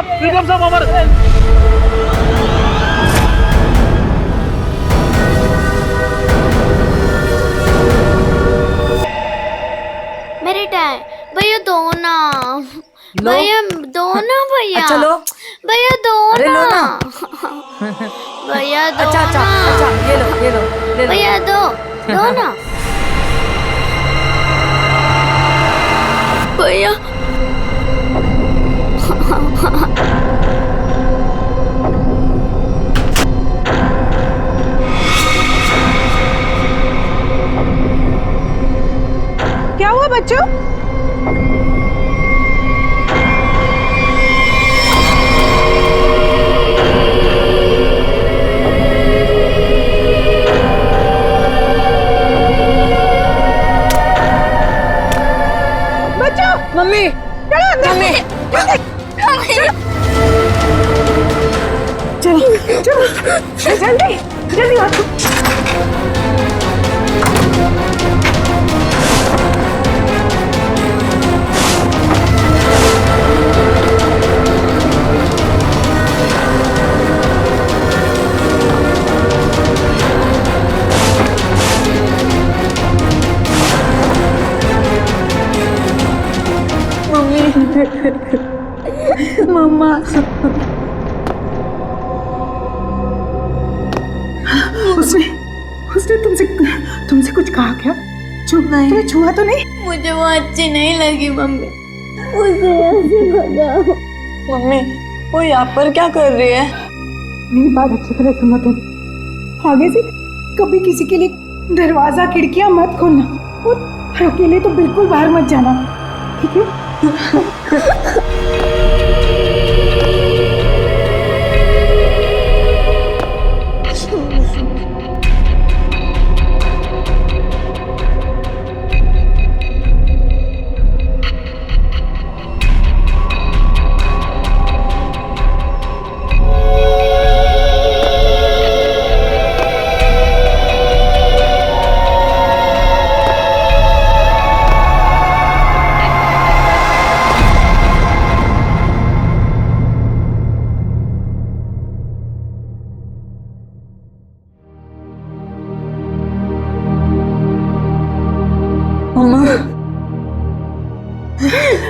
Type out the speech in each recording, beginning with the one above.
Freedom of अमर। मेरे time भैया दो ना, लो। भैया दो ना भैया। अच्छा लो। भैया दो अरे लो ना। भैया दो अच्छा अच्छा ना। अच्छा, ये लो ये लो ले लो। भैया दो दो ना भैया। क्या हुआ बच्चों? बच्चों, मम्मी चलो अंदर। मम्मी चलो चलो जल्दी जल्दी आओ। मम्मा उसने उसने तुमसे कुछ कहा क्या? नहीं, तुम्हें छुआ तो नहीं? मुझे वो अच्छी नहीं लगी मम्मी, उसे ऐसे भगाओ। मम्मी वो यहाँ पर क्या कर रही है? मेरी बात अच्छी तरह सुनो तुम। आगे से कभी किसी के लिए दरवाजा खिड़कियां मत खोलना और अकेले तो बिल्कुल बाहर मत जाना, ठीक है?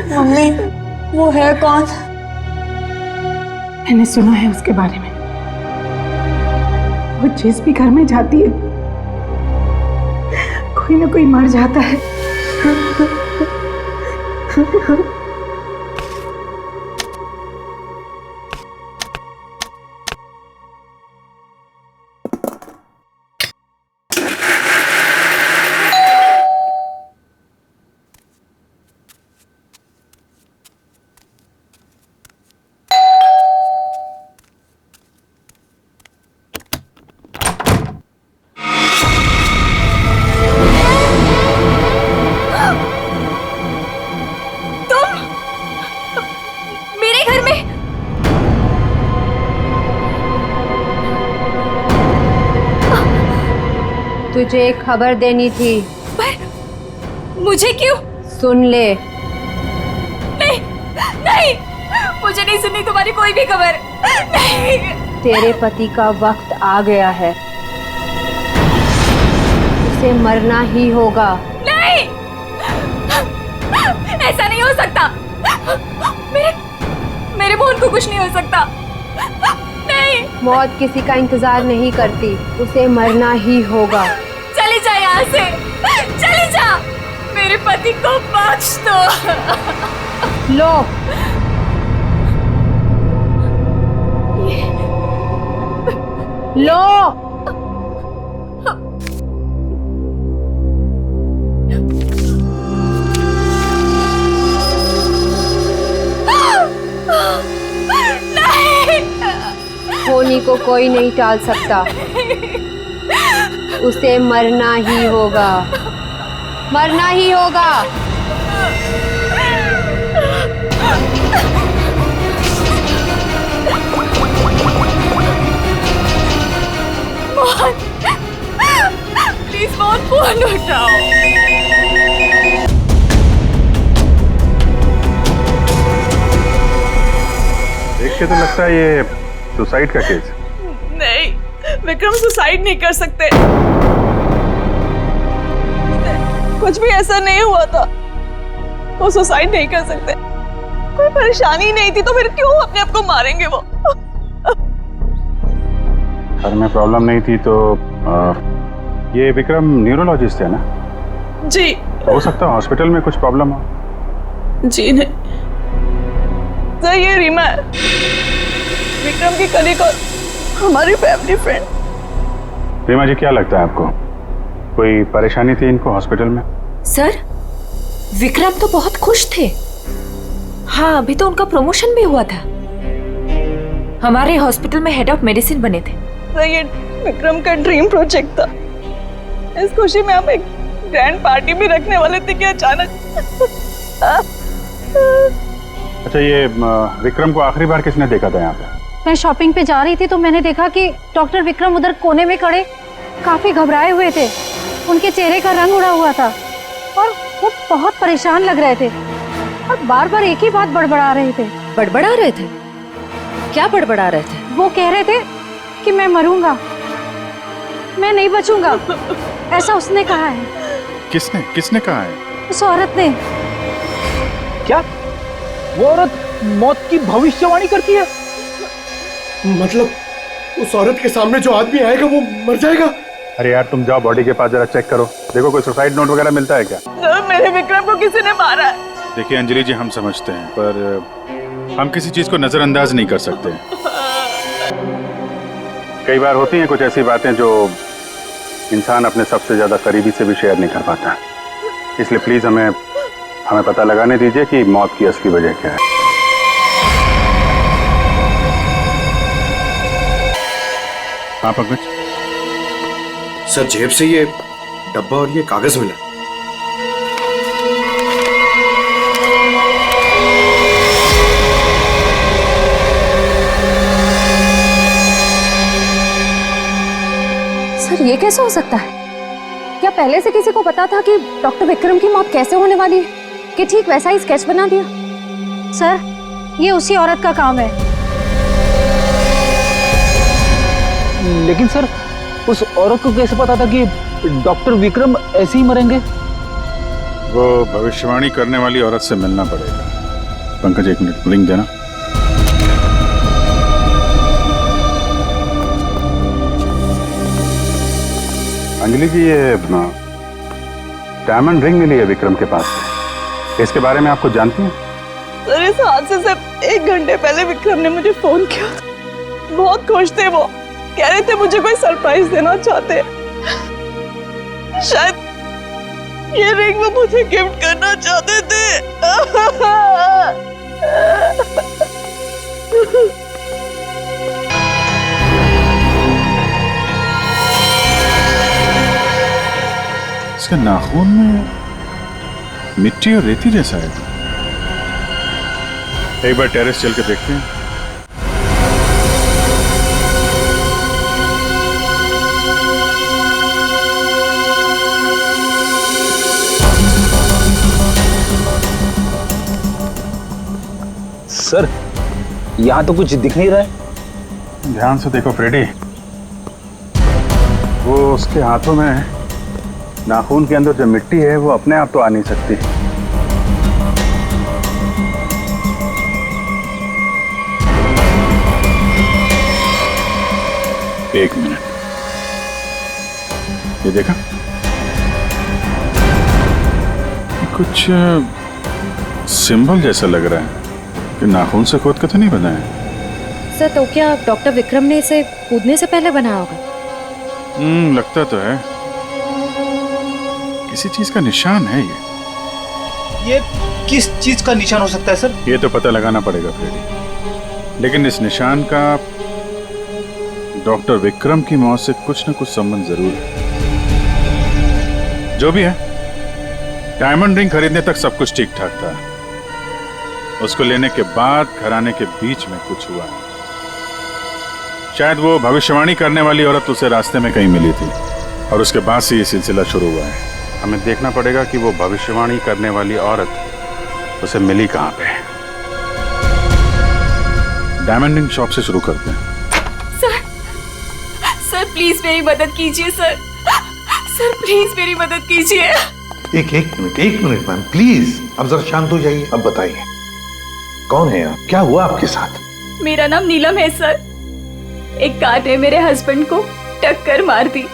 मम्मी वो है कौन? मैंने सुना है उसके बारे में। वो जिस भी घर में जाती है कोई ना कोई मर जाता है। मेरे घर में तुझे एक खबर देनी थी। पर मुझे क्यों? सुन ले। नहीं नहीं, मुझे नहीं सुननी तुम्हारी कोई भी खबर। नहीं, तेरे पति का वक्त आ गया है, उसे मरना ही होगा। नहीं, ऐसा नहीं हो सकता। मेरे मोहन को कुछ नहीं हो सकता। नहीं, मौत किसी का इंतजार नहीं करती, उसे मरना ही होगा। चली जा यहाँ से, चली जा। मेरे पति को बख्श दो। लो, लो। होनी को कोई नहीं टाल सकता, उसे मरना ही होगा, मरना ही होगा। प्लीज फोन उठाओ। देख के तो लगता है ये सुसाइड का केस। नहीं, विक्रम सुसाइड नहीं कर सकते। कुछ भी ऐसा नहीं हुआ था। वो सुसाइड नहीं कर सकते। कोई परेशानी नहीं थी तो फिर क्यों अपने आप को मारेंगे वो? घर में प्रॉब्लम नहीं थी तो ये विक्रम न्यूरोलॉजिस्ट है ना? जी। हो सकता है हॉस्पिटल में कुछ प्रॉब्लम हो। जी नहीं सर, ये रीमा है, विक्रम की कलीग और हमारी फैमिली फ्रेंड। रीमा जी, क्या लगता है आपको कोई परेशानी थी इनको हॉस्पिटल में? सर, विक्रम तो बहुत खुश थे। हाँ, अभी तो उनका प्रमोशन भी हुआ था। हमारे हॉस्पिटल में हेड ऑफ मेडिसिन बने थे। सर, ये विक्रम का ड्रीम प्रोजेक्ट था। इस खुशी में हम एक ग्रैंड पार्टी भी रखने वाले थे कि अचानक। अच्छा, ये विक्रम को आखिरी बार किसने देखा था यहाँ पे? मैं शॉपिंग पे जा रही थी तो मैंने देखा कि डॉक्टर विक्रम उधर कोने में खड़े काफी घबराए हुए थे। उनके चेहरे का रंग उड़ा हुआ था और वो बहुत परेशान लग रहे थे और बार बार एक ही बात बड़बड़ा रहे थे। बड़बड़ा रहे थे? क्या बड़बड़ा रहे थे? वो कह रहे थे कि मैं मरूंगा, मैं नहीं बचूंगा, ऐसा उसने कहा है। किसने किसने कहा है? उस औरत ने। क्या वो औरत मौत की भविष्यवाणी करती है? मतलब उस औरत के सामने जो आदमी आएगा वो मर जाएगा? अरे यार, तुम जाओ बॉडी के पास जरा चेक करो, देखो कोई सुसाइड नोट वगैरह मिलता है क्या? सर, मेरे विक्रम को किसी ने मारा है। देखिए अंजलि जी, हम समझते हैं पर हम किसी चीज को नजरअंदाज नहीं कर सकते। कई बार होती हैं कुछ ऐसी बातें जो इंसान अपने सबसे ज्यादा करीबी से भी शेयर नहीं कर पाता। इसलिए प्लीज हमें पता लगाने दीजिए कि मौत की असली वजह क्या है। हाँ पंकज। सर, जेब से ये डब्बा और ये कागज मिला। सर, ये कैसे हो सकता है? क्या पहले से किसी को पता था कि डॉक्टर विक्रम की मौत कैसे होने वाली है कि ठीक वैसा ही स्केच बना दिया? सर, ये उसी औरत का काम है। लेकिन सर, उस औरत को कैसे पता था कि डॉक्टर विक्रम ऐसे ही मरेंगे? वो भविष्यवाणी करने वाली औरत से मिलना पड़ेगा। पंकज, एक मिनट, लिंक देना। अंजलि जी, ये डायमंड रिंग मिली है विक्रम के पास से, इसके बारे में आपको जानती हैं? सर, इस हादसे से 1 घंटे पहले विक्रम ने मुझे फोन किया था। बहुत खुश थे वो, कह रहे थे मुझे कोई सरप्राइज देना चाहते। शायद ये रिंग वो मुझे गिफ्ट करना चाहते थे। इसका नाखून में मिट्टी और रेती जैसा है। एक बार टेरेस चल के देखते हैं। सर, यहाँ तो कुछ दिख नहीं रहा है। ध्यान से देखो फ्रेडी, वो उसके हाथों में नाखून के अंदर जो मिट्टी है वो अपने आप तो आ नहीं सकती। एक मिनट, ये देखा? कुछ सिंबल जैसा लग रहा है कि नाखून से खोद के तो नहीं बना है। सर, तो क्या डॉक्टर विक्रम ने इसे कूदने से पहले बनाया होगा? लगता तो है, किसी चीज का निशान है ये किस चीज का निशान हो सकता है सर? ये तो पता लगाना पड़ेगा फ्रेडी, लेकिन इस निशान का डॉक्टर विक्रम की मौत से कुछ न कुछ संबंध जरूर है। जो भी है, डायमंड रिंग खरीदने तक सब कुछ ठीक ठाक था। उसको लेने के बाद घराने के बीच में कुछ हुआ। शायद वो भविष्यवाणी करने वाली औरत उसे रास्ते में कहीं मिली थी और उसके बाद से ये सिलसिला शुरू हुआ है। हमें देखना पड़ेगा कि वो भविष्यवाणी करने वाली औरत उसे मिली कहाँ पे। डायमंडिंग शॉप से शुरू करते हैं। सर प्लीज मेरी मदद कीजिए सर। सर प्लीज मेरी मदद कीजिए। एक मिनट मैम प्लीज, अब जरा शांत हो जाइए। अब बताइए कौन है आप, क्या हुआ आपके साथ? मेरा नाम नीलम है सर। एक कार ने मेरे हस्बैंड को टक्कर मार दी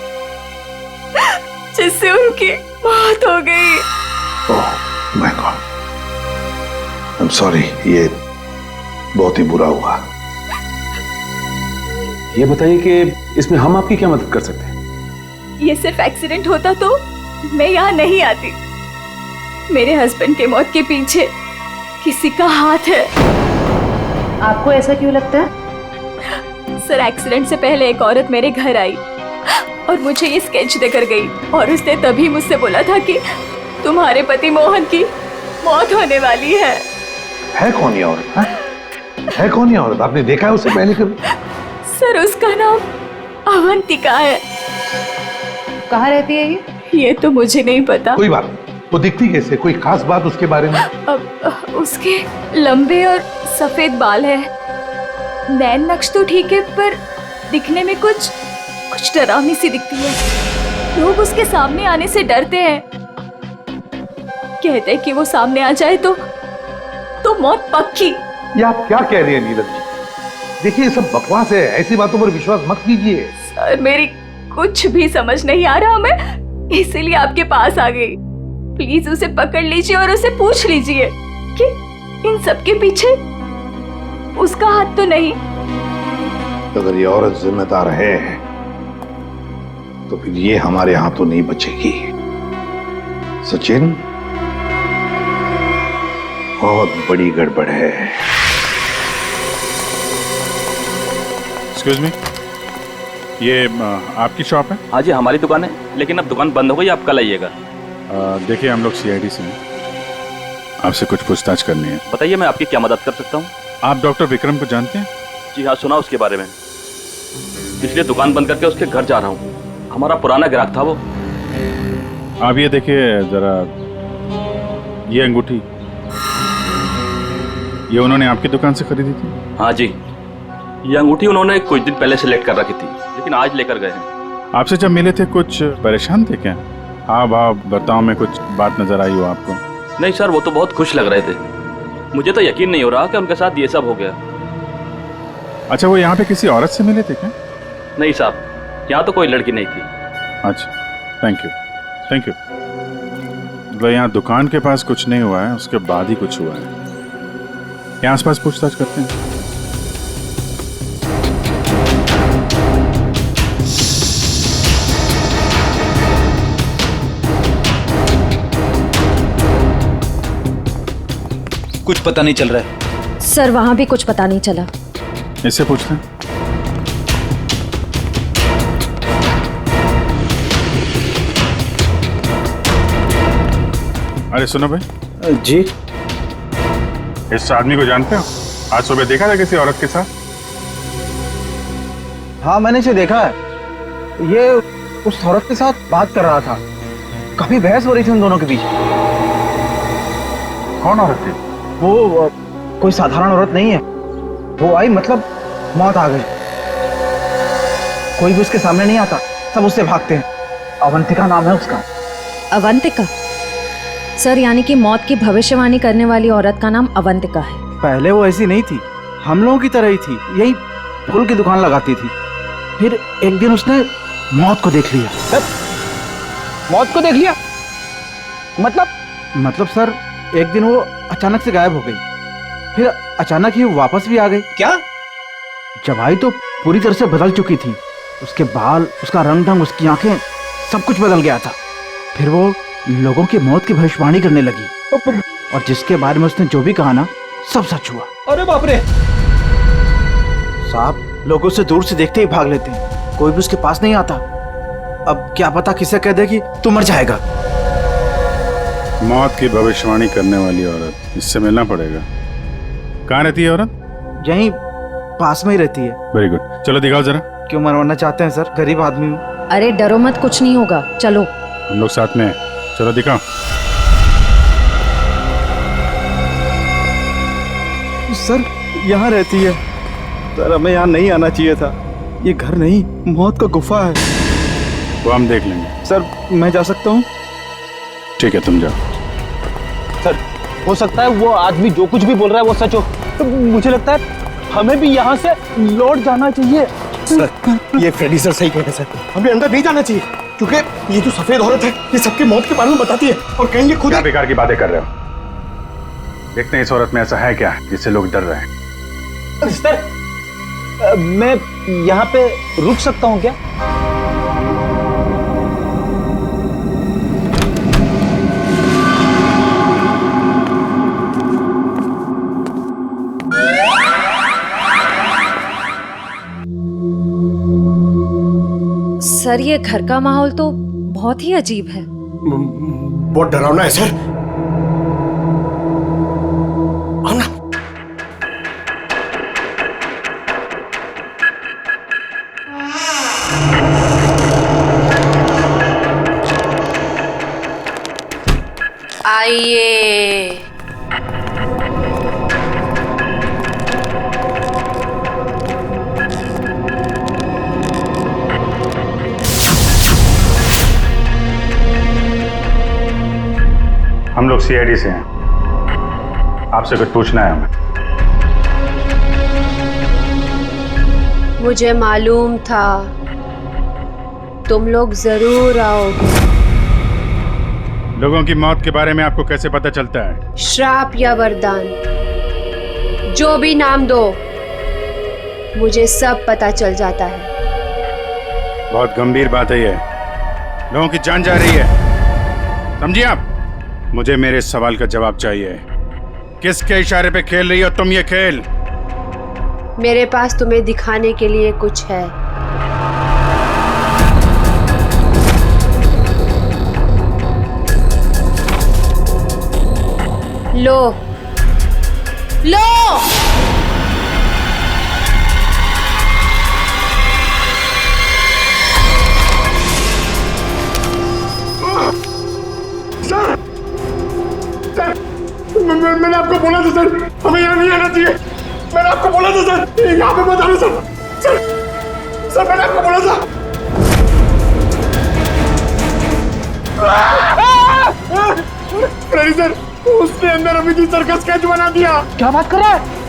जिससे उनकी मौत हो गई। Oh my God, I am sorry, ये बहुत ही बुरा हुआ। ये बताइए कि इसमें हम आपकी क्या मदद कर सकते हैं? ये सिर्फ एक्सीडेंट होता तो मैं यहाँ नहीं आती। मेरे हस्बैंड के मौत के पीछे किसी का हाथ है। आपको ऐसा क्यों लगता है? सर एक्सीडेंट से पहले एक औरत मेरे घर आई और मुझे ये स्केच देकर गई और उसने तभी मुझसे बोला था कि तुम्हारे पति मोहन की मौत होने वाली है। है कौन ये औरत? है कौन ये औरत? आपने देखा है उसे पहले कभी? सर उसका नाम अवंतिका है। कहाँ रहती है ये? ये तो मुझे नहीं पता। कोई बात नहीं, वो दिखती कैसे? कोई खास बात उसके बारे में? अब उसके लंबे और सफेद बाल है। नैन नक्श तो ठीक है पर दिखने में कुछ डरावनी सी दिखती है। लोग उसके सामने आने से डरते हैं। कहते हैं कि वो सामने आ जाए तो मौत पक्की। ये आप क्या कह रही हैं नीलम जी? देखिए ये सब बकवास है, ऐसी बातों पर विश्वास मत कीजिए। सर मेरी कुछ भी समझ नहीं आ रहा, मैं इसीलिए आपके पास आ गई। प्लीज उसे पकड़ लीजिए और उसे पूछ लीजिए कि इन सब के पीछे उसका हाथ तो नहीं। अगर ये औरत जिम्मेदार है तो फिर ये हमारे हाथों नहीं बचेगी। सचिन, बहुत बड़ी गड़बड़ है। एक्सक्यूज मी, ये आपकी शॉप है? हाँ जी हमारी दुकान है, लेकिन अब दुकान बंद हो गई, आप कल आइएगा। देखिए हम लोग सीआईडी से हैं, आपसे कुछ पूछताछ करनी है। बताइए मैं आपकी क्या मदद कर सकता हूँ? आप डॉक्टर विक्रम को जानते हैं? जी हाँ, सुना उसके बारे में, इसलिए दुकान बंद करके उसके घर जा रहा हूँ। हमारा पुराना ग्राहक था वो। आप ये देखिए जरा, ये अंगूठी ये उन्होंने आपकी दुकान से खरीदी थी? हाँ जी, ये अंगूठी उन्होंने कुछ दिन पहले सेलेक्ट कर रखी थी, लेकिन आज लेकर गए हैं। आपसे जब मिले थे कुछ परेशान थे क्या? हाँ भाव बर्ताव में कुछ बात नजर आई हो आपको? नहीं सर, वो तो बहुत खुश लग रहे थे। मुझे तो यकीन नहीं हो रहा कि उनके साथ ये सब हो गया। अच्छा, वो यहाँ पे किसी औरत से मिले थे क्या? नहीं साहब, यहाँ तो कोई लड़की नहीं थी। अच्छा, थैंक यू थैंक यू। मतलब यहाँ दुकान के पास कुछ नहीं हुआ है, उसके बाद ही कुछ हुआ है। यहाँ आसपास पूछताछ करते हैं। कुछ पता नहीं चल रहा है सर, वहां भी कुछ पता नहीं चला। इससे पूछते हैं। अरे सुनो भाई। जी? इस आदमी को जानते हो? आज सुबह देखा था किसी औरत के साथ? हाँ मैंने इसे देखा है। ये उस औरत के साथ बात कर रहा था, काफी बहस हो रही थी उन दोनों के बीच। कौन औरत थी? वो कोई साधारण औरत नहीं है। वो आई मतलब मौत आ गई। कोई भी उसके सामने नहीं आता, सब उससे भागते हैं। अवंतिका नाम है उसका। अवंतिका? सर यानी कि मौत की भविष्यवाणी करने वाली औरत का नाम अवंतिका है। पहले वो ऐसी नहीं थी, हम लोगों की तरह ही थी, यही फूल की दुकान लगाती थी। फिर एक दिन उसने मौत को देख लिया। मौत को देख लिया? मतलब सर, एक दिन वो अचानक से गायब हो गई, फिर अचानक ही वापस भी आ गई। क्या? जब आई तो पूरी तरह से बदल चुकी थी। उसके बाल, उसका रंग ढंग, उसकी आंखें, सब कुछ बदल गया था। फिर वो लोगों की मौत की भविष्यवाणी करने लगी, और जिसके बारे में उसने जो भी कहा ना, सब सच हुआ। अरे बाप रे! साहब, लोग उसे दूर से देखते ही भाग लेते हैं, कोई भी उसके पास नहीं आता। अब क्या पता किसे कह दे कि तू मर जाएगा। मौत की भविष्यवाणी करने वाली औरत, इससे मिलना पड़ेगा। कहाँ रहती है औरत? यहीं पास में ही रहती है। वेरी गुड, चलो दिखाओ जरा। क्यों मरवाना चाहते हैं सर? गरीब आदमी हूँ। अरे डरो मत, कुछ नहीं होगा, चलो। हम लोग साथ में हैं, चलो दिखाओ। सर यहाँ रहती है, सर हमें यहाँ नहीं आना चाहिए था। ये घर नहीं, मौत का गुफा है। वो हम देख लेंगे। सर मैं जा सकता हूँ? ठीक है, तुम जाओ। सर हो सकता है वो आदमी जो कुछ भी बोल रहा है वो सच हो। तो मुझे लगता है हमें भी यहाँ से लौट जाना चाहिए। सर ये फ्रेडी सर सही कह रहे हैं सर, हमें अंदर नहीं जाना चाहिए क्योंकि ये जो सफेद औरत है ये सबकी मौत के बारे में बताती है और कहेंगे खुद। क्या बेकार की बातें कर रहे हो? देखते हैं इस औरत में ऐसा है क्या जिससे लोग डर रहे हैं। सर मैं यहाँ पे रुक सकता हूँ क्या? सर ये घर का माहौल तो बहुत ही अजीब है। बहुत डरावना है सर। आना। आइए। हम लोग सीआईडी से हैं, आपसे कुछ पूछना है हमें। मुझे मालूम था तुम लोग जरूर आओगे। लोगों की मौत के बारे में आपको कैसे पता चलता है? श्राप या वरदान, जो भी नाम दो, मुझे सब पता चल जाता है। बहुत गंभीर बात है ये। लोगों की जान जा रही है, समझिए आप? मुझे मेरे सवाल का जवाब चाहिए। किसके इशारे पे खेल रही हो तुम ये खेल? मेरे पास तुम्हें दिखाने के लिए कुछ है। लो लो। मैंने आपको बोला था सर, हमें यहाँ नहीं आना चाहिए। मैंने आपको बोला था सर, यहाँ पे मत आना सर। सर मैंने आपको बोला था। फ्रेडी सर, उसने अंदर अभी की सर्कस स्केच बना दिया। क्या बात कर रहा है?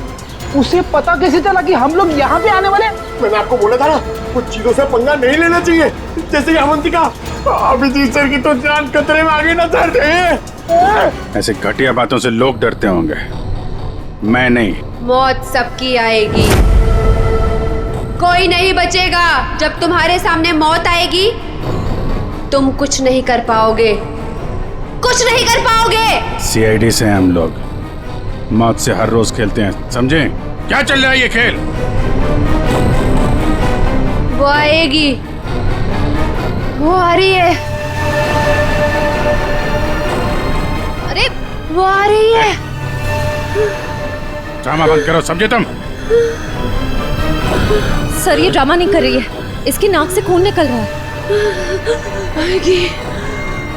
उसे पता कैसे चला कि हम लोग यहाँ पे आने वाले? मैंने आपको बोला था ना, कुछ चीजों से पंगा नहीं लेना चाहिए, जैसे अवंतिका। अभिजीत सर की तो जान खतरे में आ गई ना सर। ऐसे घटिया बातों से लोग डरते होंगे, मैं नहीं। मौत सबकी आएगी, कोई नहीं बचेगा। जब तुम्हारे सामने मौत आएगी तुम कुछ नहीं कर पाओगे, कुछ नहीं कर पाओगे। सीआईडी से हम लोग मौत से हर रोज खेलते हैं, समझे? क्या चल रहा है ये खेल? वो आएगी, वो आ रही है। अरे वो आ रही है। ड्रामा बंद करो, समझे तुम? सर ये ड्रामा नहीं कर रही है, इसकी नाक से खून निकल रहा है। आएगी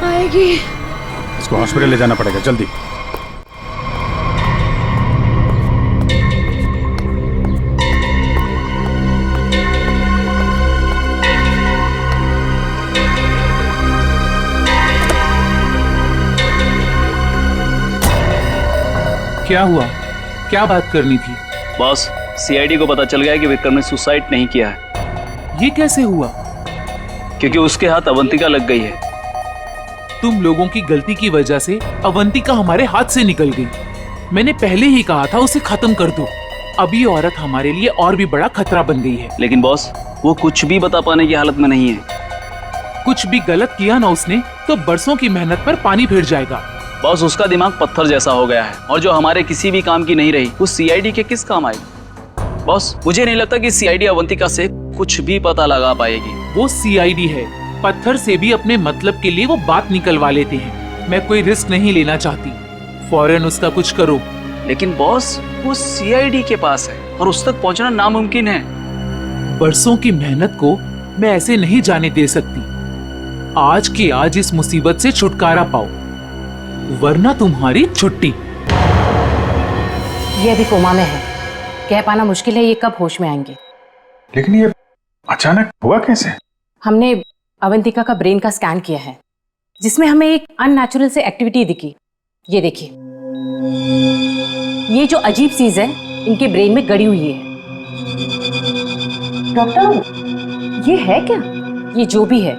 आएगी। इसको हॉस्पिटल ले जाना पड़ेगा, जल्दी। क्या हुआ? क्या बात करनी थी? बॉस, सीआईडी को पता चल गया है कि विक्रम ने सुसाइड नहीं किया है। ये कैसे हुआ? क्योंकि उसके हाथ अवंतिका लग गई है। तुम लोगों की गलती की वजह से अवंतिका हमारे हाथ से निकल गई। मैंने पहले ही कहा था उसे खत्म कर दो। अब ये औरत हमारे लिए और भी बड़ा खतरा बन गई है। लेकिन बॉस, वो कुछ भी बता पाने की हालत में नहीं है। कुछ भी गलत किया ना उसने तो बरसों की मेहनत पर पानी फिर जाएगा। बॉस, उसका दिमाग पत्थर जैसा हो गया है और जो हमारे किसी भी काम की नहीं रही वो सीआईडी के किस काम आएगी? बॉस, मुझे नहीं लगता कि सीआईडी अवंतिका से कुछ भी पता लगा पाएगी। वो सीआईडी है, पत्थर से भी अपने मतलब के लिए वो बात निकलवा लेते हैं। मैं कोई रिस्क नहीं लेना चाहती, फौरन उसका कुछ करो। लेकिन बॉस, वो सीआईडी के पास है और उस तक पहुंचना नामुमकिन है। बरसों की मेहनत को मैं ऐसे नहीं जाने दे सकती। आज के आज इस मुसीबत से छुटकारा पाओ, वरना तुम्हारी छुट्टी। ये भी कोमा में है, कह पाना मुश्किल है ये कब होश में आएंगे। लेकिन ये अचानक हुआ कैसे? हमने अवंतिका का ब्रेन का स्कैन किया है जिसमें हमें एक अननेचुरल से एक्टिविटी दिखी। ये देखिए, ये जो अजीब चीज है इनके ब्रेन में गड़ी हुई है। डॉक्टर, ये है क्या? ये जो भी है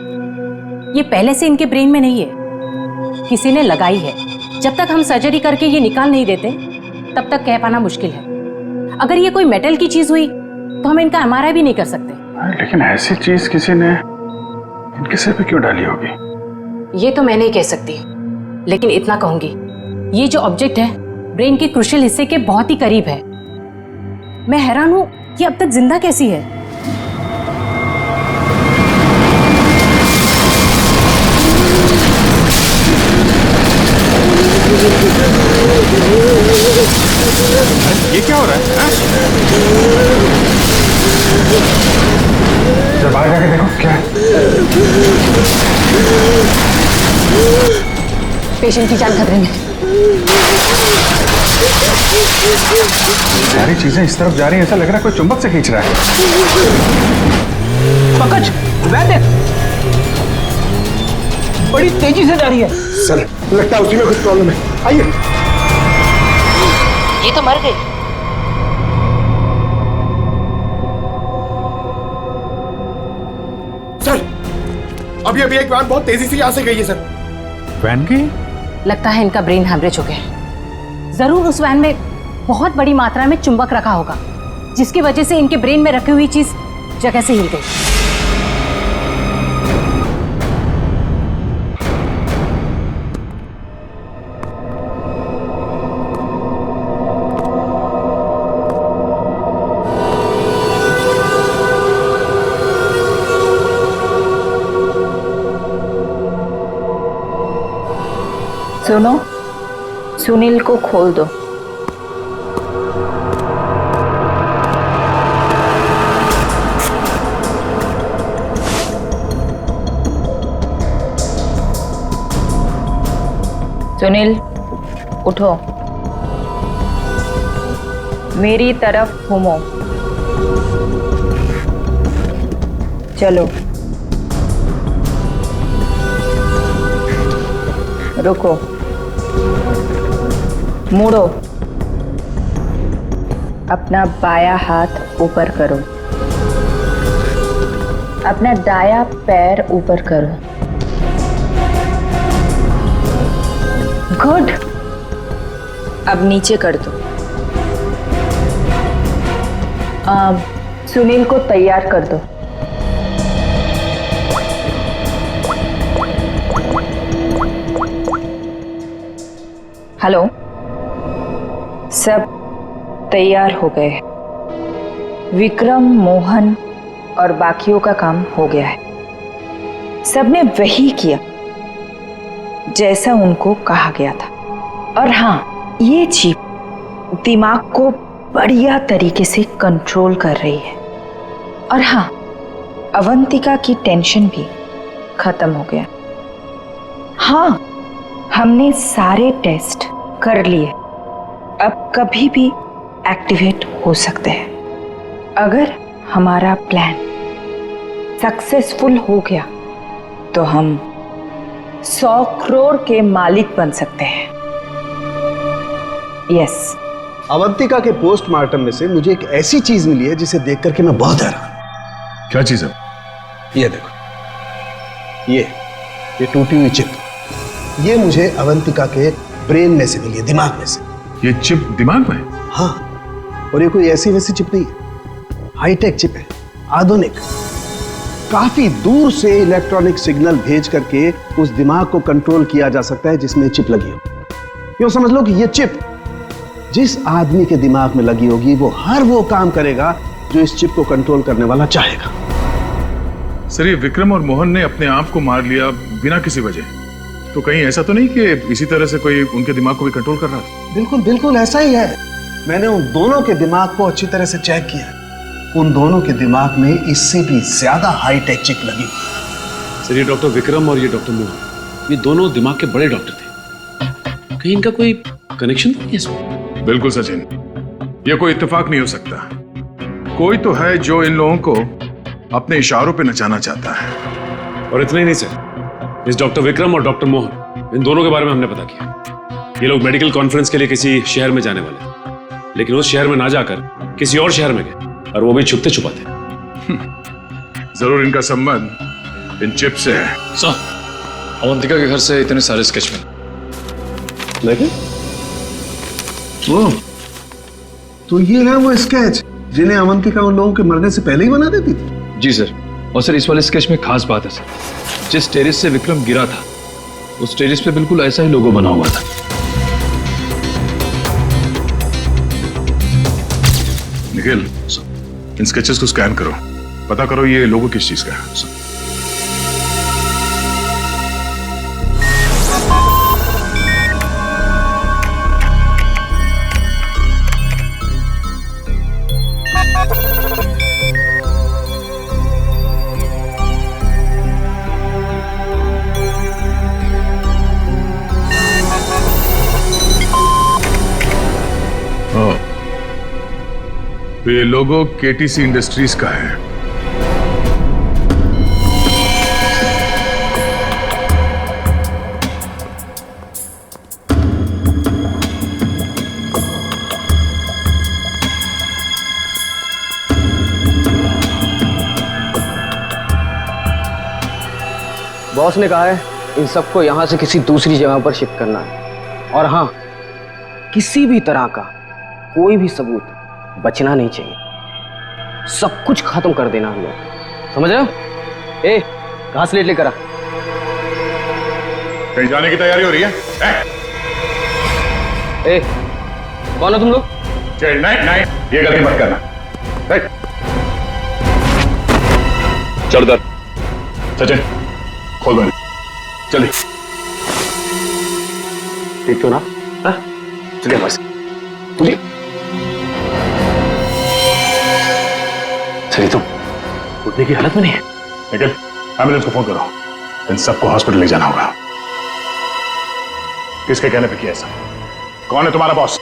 ये पहले से इनके ब्रेन में नहीं है, किसी ने लगाई है। जब तक हम सर्जरी करके ये निकाल नहीं देते तब तक कह पाना मुश्किल है। अगर ये कोई मेटल की चीज हुई तो हम इनका एमआरआई भी नहीं कर सकते। लेकिन ऐसी चीज किसी ने इनके सिर पे क्यों डाली होगी? ये तो मैं नहीं कह सकती, लेकिन इतना कहूंगी, ये जो ऑब्जेक्ट है ब्रेन के क्रूशियल हिस्से के बहुत ही करीब है। मैं हैरान हूं कि अब तक जिंदा कैसी है। ये क्या हो रहा है? जब बाहर जाके देखो क्या है। पेशेंट की जान खतरे में। सारी चीजें इस तरफ जा रही हैं, ऐसा लग रहा है कोई चुंबक से खींच रहा है। पंकज, वैद्य बड़ी तेजी से जा रही है। सर, लगता है उसी में कुछ प्रॉब्लम है। आइए। ये तो मर गई। सर, अभी एक वैन बहुत तेजी से यहाँ से गई है सर। वैन गई? लगता है इनका ब्रेन हैमरेज हो गया। जरूर उस वैन में बहुत बड़ी मात्रा में चुंबक रखा होगा जिसकी वजह से इनके ब्रेन में रखी हुई चीज जगह से हिल गई। सुनो, सुनील को खोल दो। सुनील, उठो, मेरी तरफ घूमो। चलो, रुको, मुड़ो, अपना बायां हाथ ऊपर करो, अपना दायां पैर ऊपर करो। गुड, अब नीचे कर दो। सुनील को तैयार कर दो। हेलो, सब तैयार हो गए। विक्रम, मोहन और बाकियों का काम हो गया है। सबने वही किया जैसा उनको कहा गया था। और हाँ, ये चिप दिमाग को बढ़िया तरीके से कंट्रोल कर रही है। और हाँ, अवंतिका की टेंशन भी खत्म हो गया। हाँ, हमने सारे टेस्ट कर लिए, अब कभी भी एक्टिवेट हो सकते हैं। अगर हमारा प्लान सक्सेसफुल हो गया तो हम 100 करोड़ के मालिक बन सकते हैं। यस। अवंतिका के पोस्टमार्टम में से मुझे एक ऐसी चीज मिली है जिसे देख करके मैं बहुत हैरान। क्या चीज है? ये देखो, ये टूटी हुई चिप, ये मुझे अवंतिका के ब्रेन में से मिली है, दिमाग में से। ये चिप दिमाग में? हाँ, और ये कोई ऐसी वैसी चिप नहीं है, हाईटेक चिप है, आधुनिक। काफी दूर से इलेक्ट्रॉनिक सिग्नल भेज करके उस दिमाग को कंट्रोल किया जा सकता है जिसमें चिप लगी हो। यूं समझ लो कि ये चिप जिस आदमी के दिमाग में लगी होगी वो हर वो काम करेगा जो इस चिप को कंट्रोल करने वाला चाहेगा। सर, ये विक्रम और मोहन ने अपने आप को मार लिया बिना किसी वजह, तो कहीं ऐसा तो नहीं कि इसी तरह से कोई उनके दिमाग को भी कंट्रोल कर रहा है? बिल्कुल बिल्कुल ऐसा ही है। मैंने उन दोनों के दिमाग को अच्छी तरह से चेक किया। उन दोनों के दिमाग में इससे भी ज्यादा हाईटेक चिप लगी हुई। सर, ये डॉक्टर विक्रम और ये डॉक्टर मोहन, ये दोनों दिमाग के बड़े डॉक्टर थे। कहीं इनका कोई कनेक्शन तो नहीं है इसमें? बिल्कुल सचिन, ये कोई इत्तेफाक नहीं हो सकता। कोई तो है जो इन लोगों को अपने इशारों पे नचाना चाहता है। और इतना ही नहीं सर, इस डॉक्टर विक्रम और डॉक्टर मोहन, इन दोनों के बारे में हमने पता किया। ये लोग मेडिकल कॉन्फ्रेंस के लिए किसी शहर में जाने वाले हैं, लेकिन उस शहर में ना जाकर किसी और शहर में गए, और वो भी छुपते छुपाते। जरूर इनका संबंध इन चिप से है। सर, अवंतिका के घर से इतने सारे स्केच मिले। वो तो ये है वो स्केच जिन्हें अवंतिका उन लोगों के मरने से पहले ही बना देती थी। जी सर, और सर इस वाले स्केच में खास बात है सर, जिस टेरेस से विक्रम गिरा था उस टेरेस पे बिल्कुल ऐसा ही लोगो बना हुआ था। निखिल, इन स्केचेस को स्कैन करो, पता करो ये लोगो किस चीज का है। तो ये लोगो केटीसी इंडस्ट्रीज का है। बॉस ने कहा है इन सबको यहां से किसी दूसरी जगह पर शिफ्ट करना है, और हाँ, किसी भी तरह का कोई भी सबूत बचना नहीं चाहिए। सब कुछ खत्म कर देना हम लोग, समझ रहे हो? ए, घास लेट लेकर आ। कहीं जाने की तैयारी हो रही है? ए, कौन हो तुम लोग? नहीं, ये गलती मत करना। चल दर सचिन, खोल बंद, चलिए। ठीक तो ना? चलिए बस, चलिए। सही तुम उठने की हालत में नहीं है। निखिल, एम्बुलेंस को फोन करो, इन सबको हॉस्पिटल ले जाना होगा। किसके कहने पे किया ऐसा? कौन है तुम्हारा बॉस?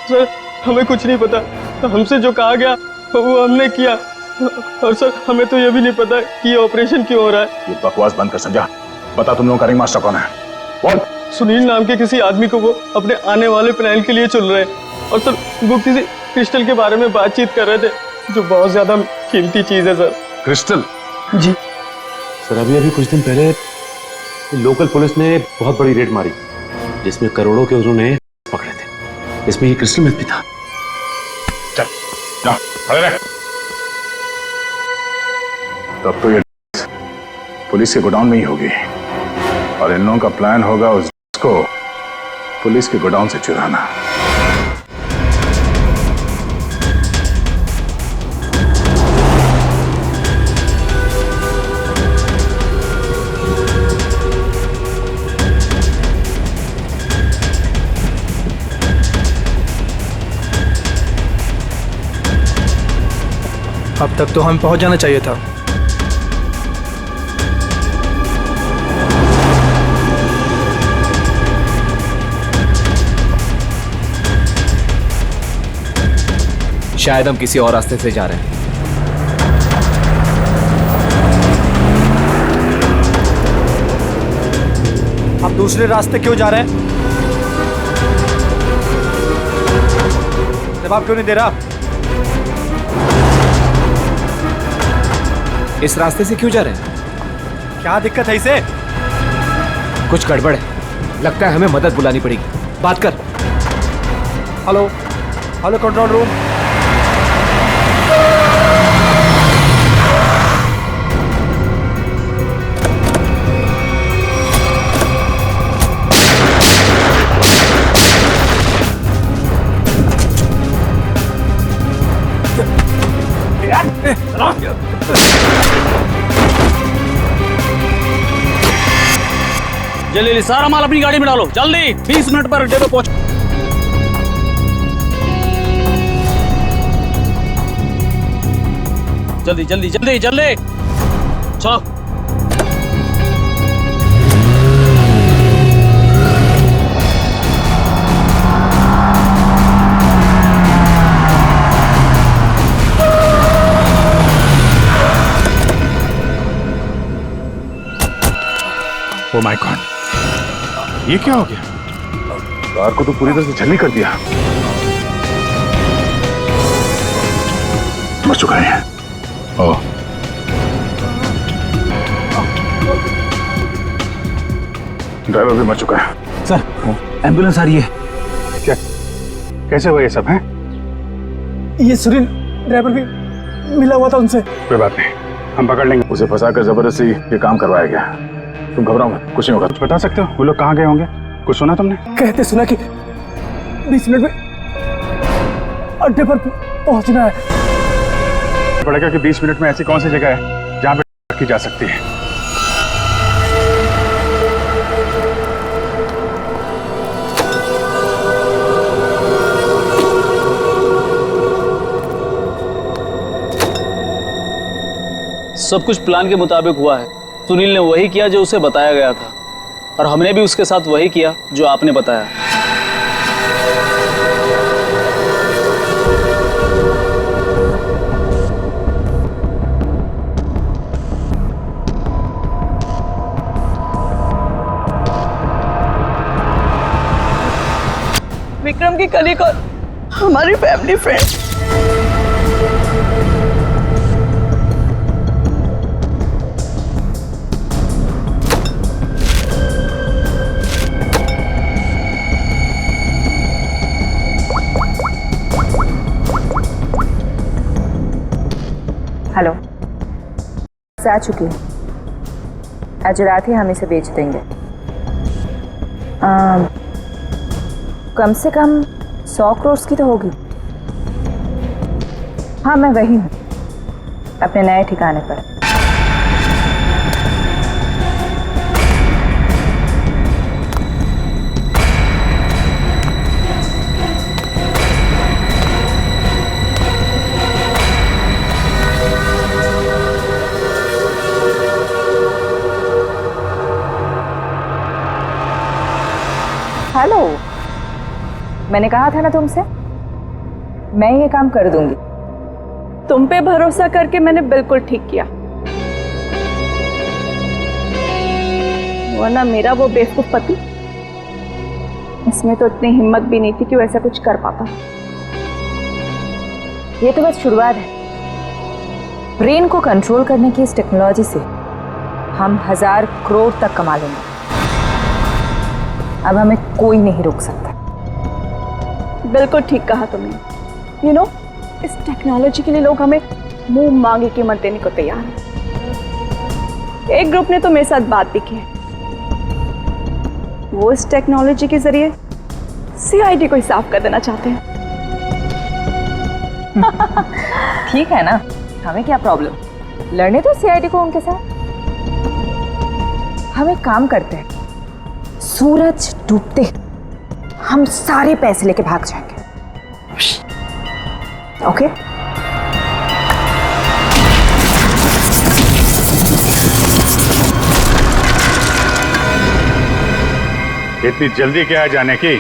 सर, हमें कुछ नहीं पता, हमसे जो कहा गया वो हमने किया, और सर हमें तो ये भी नहीं पता कि ये ऑपरेशन क्यों हो रहा है। ये बकवास बंद कर समझा। बता तुम लोगों का रिंग मास्टर कौन है? बोल। सुनील नाम के किसी आदमी को वो अपने आने वाले प्लान के लिए चुन रहे हैं, और सर वो किसी क्रिस्टल के बारे में बातचीत कर रहे थे, जो बहुत ज्यादा कीमती चीज है सर। क्रिस्टल? जी सर, अभी कुछ दिन पहले लोकल पुलिस ने बहुत बड़ी रेड मारी, जिसमें करोड़ों के उन्होंने पकड़े थे। इसमें ये क्रिस्टल मिथ भी था। चल, जा, खड़े रह। तब तो ये पुलिस के गोडाउन में ही होगी, और इन लोगों का प्लान होगा उसको पुलिस के गोडाउन से चुराना। अब तक तो हम पहुंच जाना चाहिए था। शायद हम किसी और रास्ते से जा रहे हैं। आप दूसरे रास्ते क्यों जा रहे हैं? जवाब क्यों नहीं दे रहा? इस रास्ते से क्यों जा रहे हैं? क्या दिक्कत है इसे? कुछ गड़बड़ है, लगता है हमें मदद बुलानी पड़ेगी। बात कर। Hello, hello control room. जल्दी सारा माल अपनी गाड़ी में डालो, जल्दी 20 मिनट पर अड्डे पे पहुंच। जल्दी जल्दी जल्दी जल्दी चलो। ओ माय गॉड, ये क्या हो गया? कार को तो पूरी तरह से छलनी कर दिया। मर चुका है। ओह, ड्राइवर भी मर चुका है। सर, एम्बुलेंस आ रही है। क्या, कैसे हुआ ये सब है? ये सुनील ड्राइवर भी मिला हुआ था उनसे। कोई बात नहीं, हम पकड़ लेंगे उसे। फंसाकर जबरदस्ती ये काम करवाया गया। तुम घबराओ मत, कुछ नहीं होगा। कुछ बता सकते हो वो लोग कहाँ गए होंगे? कुछ सुना तुमने? कहते सुना कि 20 मिनट में अड्डे पर पहुंचना है। पड़ेगा कि 20 मिनट में ऐसी कौन सी जगह है जहाँ पे की जा सकती है। सब कुछ प्लान के मुताबिक हुआ है। सुनील ने वही किया जो उसे बताया गया था, और हमने भी उसके साथ वही किया जो आपने बताया। विक्रम की कलीग और हमारी फैमिली फ्रेंड। हेलो, आ चुकी हूँ। आज रात ही हम इसे बेच देंगे। कम से कम 100 करोड़ की तो होगी। हाँ, मैं वही हूँ, अपने नए ठिकाने पर। हेलो, मैंने कहा था ना तुमसे, मैं ये काम कर दूंगी। तुम पे भरोसा करके मैंने बिल्कुल ठीक किया, वरना मेरा वो बेवकूफ पति, इसमें तो इतनी हिम्मत भी नहीं थी कि वो ऐसा कुछ कर पाता। ये तो बस शुरुआत है। ब्रेन को कंट्रोल करने की इस टेक्नोलॉजी से हम 1000 करोड़ तक कमा लेंगे। अब हमें कोई नहीं रोक सकता। बिल्कुल ठीक कहा तुमने। यू नो, इस टेक्नोलॉजी के लिए लोग हमें मुंह मांगी कीमत देने को तैयार हैं। एक ग्रुप ने तो मेरे साथ बात भी की है। वो इस टेक्नोलॉजी के जरिए सीआईडी को ही साफ कर देना चाहते हैं। ठीक है ना, हमें क्या प्रॉब्लम, लड़ने तो सीआईडी को उनके साथ। हम एक काम करते हैं, सूरज डूबते हम सारे पैसे लेके भाग जाएंगे। ओके? इतनी जल्दी क्या है जाने की?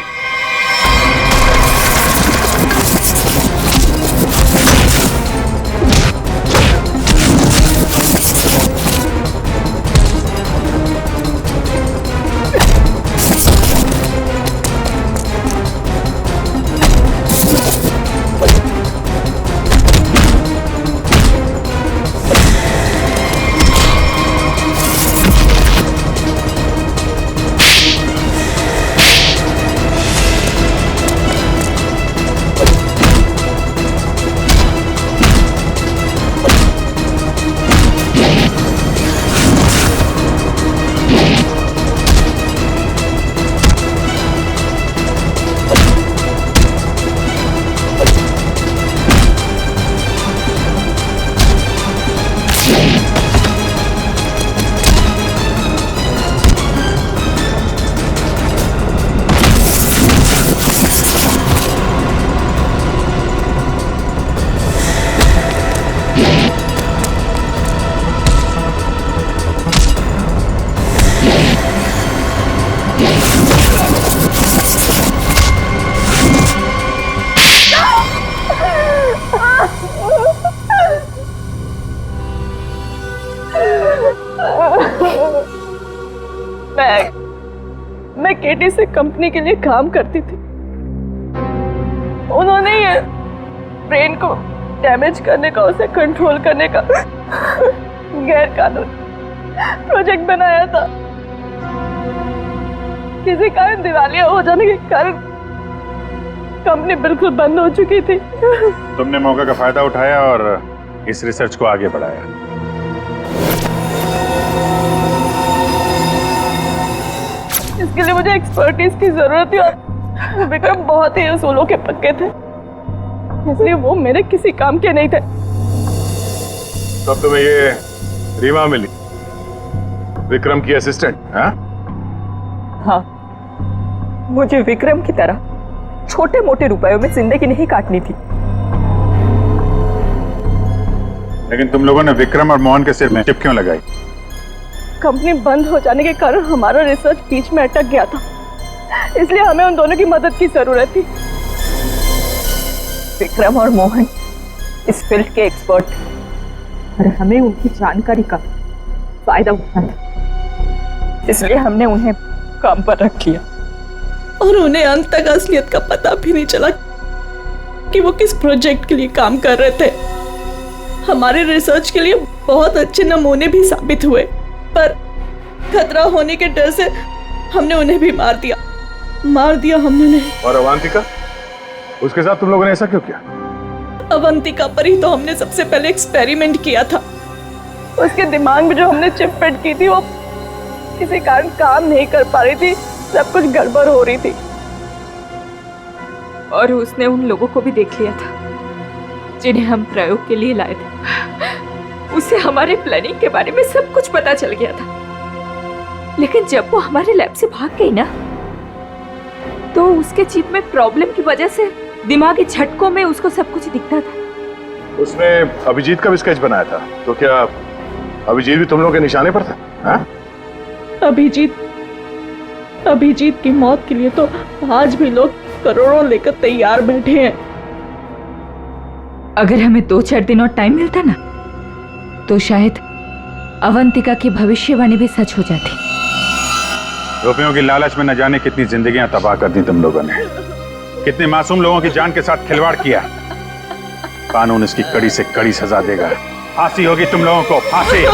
मैं केटी से कंपनी के लिए काम करती थी। उन्होंने ये ब्रेन को डैमेज करने का, उसे कंट्रोल करने का गैर कानूनी प्रोजेक्ट बनाया था। किसी कारण दिवालिया हो जाने के कारण कंपनी बिल्कुल बंद हो चुकी थी। तुमने मौके का फायदा उठाया और इस रिसर्च को आगे बढ़ाया। इसके लिए मुझे एक्सपर्टीज की जरूरत थी और विक्रम बहुत ही उसूलों के पक्के थे, इसलिए वो मेरे किसी काम के नहीं थे। तब तुम्हें ये रीमा मिली, विक्रम की असिस्टेंट? हाँ, मुझे विक्रम की तरह छोटे मोटे रुपयों में जिंदगी नहीं काटनी थी। लेकिन तुम लोगों ने विक्रम और मोहन के सिर में चिप क्यों लगाई? कंपनी बंद हो जाने के कारण हमारा रिसर्च बीच में अटक गया था, इसलिए हमें उन दोनों की मदद की जरूरत थी। विक्रम और मोहन इस फील्ड के एक्सपर्ट थे और हमें उनकी जानकारी का फायदा उठाना था, इसलिए हमने उन्हें काम पर रख लिया। और उन्हें अंत तक असलियत का पता भी नहीं चला कि वो किस प्रोजेक्ट के लिए काम कर रहे थे। हमारे रिसर्च के लिए बहुत अच्छे नमूने भी साबित हुए, पर खतरा होने के डर से हमने उन्हें भी मार दिया हमने उन्हें। और अवंतिका, उसके साथ तुम लोगों ने ऐसा क्यों किया? अवंतिका पर ही तो हमने सबसे पहले एक्सपेरिमेंट किया था। उसके दिमाग में जो हमने चिप फिट की थी वो किसी कारण काम नहीं कर पा रही थी, सब कुछ गड़बड़ हो रही थी। और उसने उन लोगों को भी देख लिया था जिन्हें हम प्रयोग के लिए लाए थे। उसे हमारे प्लानिंग के बारे में सब कुछ पता चल गया था, लेकिन जब वो हमारे लैब से भाग गई ना, तो उसके चिप में प्रॉब्लम की वजह से दिमागी झटकों में उसको सब कुछ दिखता था। उसने अभिजीत का भी स्केच बनाया था, तो क्या अभिजीत भी तुम लोगों के निशाने पर था? हाँ? अभिजीत की मौत के लिए तो आज भी लोग करोड़ों लेकर तैयार बैठे हैं। अगर हमें 2-4 दिन और टाइम मिलता ना, तो शायद अवंतिका की भविष्यवाणी भी सच हो जाती। रुपयों की लालच में न जाने कितनी जिंदगियां तबाह कर दी तुम लोगों ने, कितने मासूम लोगों की जान के साथ खिलवाड़ किया। कानून इसकी कड़ी से कड़ी सजा देगा। फांसी होगी तुम लोगों को, फांसी।